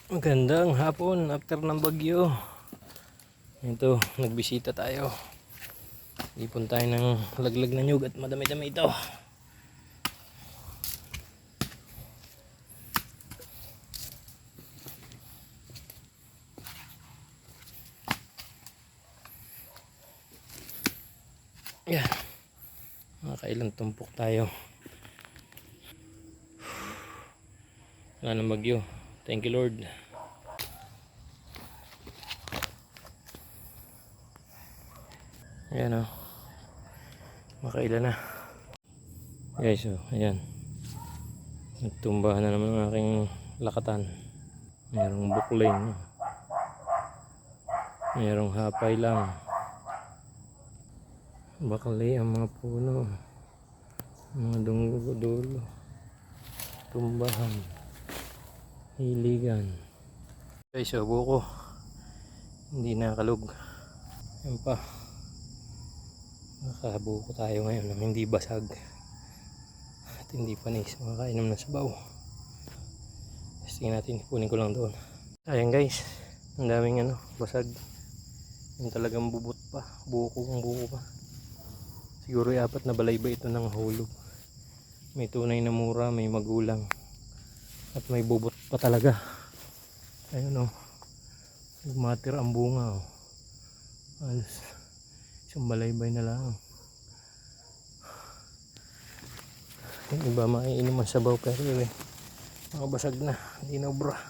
Magandang hapon after ng bagyo. Ito, nagbisita tayo. Ipon tayo ng laglag na nyug at madami-dami ito. Yan. Nakailang tumpok tayo. Wala ng bagyo. Thank you Lord. Ayan o. Makailan na. Guys o, ayan. Nagtumbahan na naman ang aking lakatan. Mayroong bukling. Mayroong hapay lang. Bakali ang mga puno. Mga dunggo-dulo. Tumbahan. Hiligan. Guys o, buko. Hindi nakalog. Yan pa. Nakabuko tayo ngayon na hindi basag at hindi panis, makakainom ng sabaw. Tingnan natin, kunin ko lang doon. Ayan guys, ang daming basag. Yung talagang bubot pa, buko pa. Siguro apat na balay ba ito ng hulog. May tunay na mura, may magulang, at may bubot pa talaga. Ayun o, nagmatir ang bunga o. Alas isang balaybay na lang. Yung iba maiinom ang sabaw pero mga basag na, hindi na obra.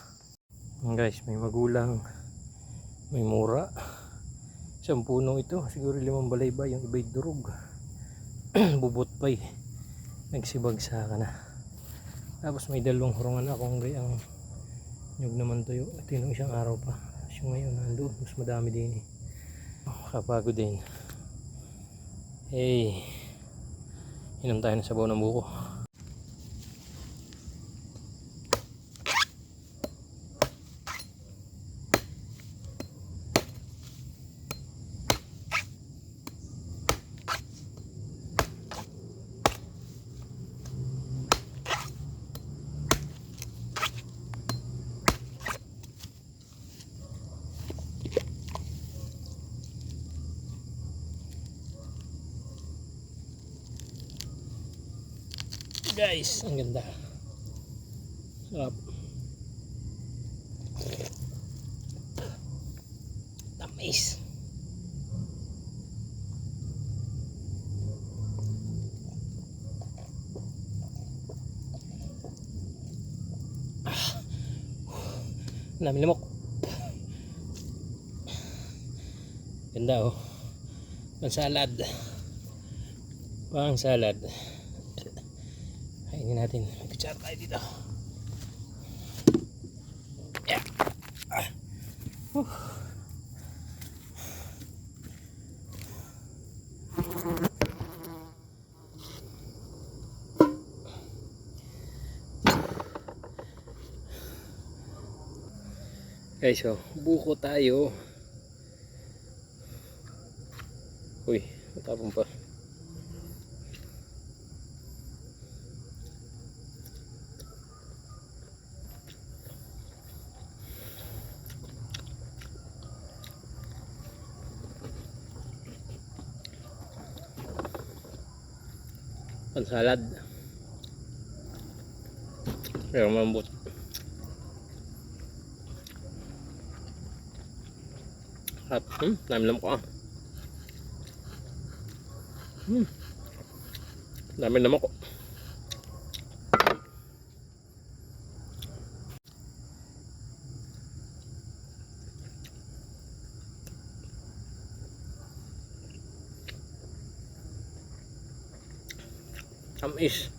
Guys, may magulang, may mura. Isang puno ito, siguro 5 balaybay, yung iba'y durog. Bubot pa nagsibagsa na. Tapos may 2 hurungan akong gayang nyug naman tuyo. Ito yung isang araw pa. So ngayon nandoon, mas madami din kapagod din. Hey, inom tayo ng sabaw ng buko. Guys, ang ganda. Sarap. Tamis. Dami lamok. Ganda oh. Pang-salad. Pang-salad. Kainin natin. Mag-kutsara tayo dito. Yeah. Guys, so buko tayo. Uy, matapon pa. Pansalad. Pero malambot. At dami lamok ah. Dami lamok. Tamis.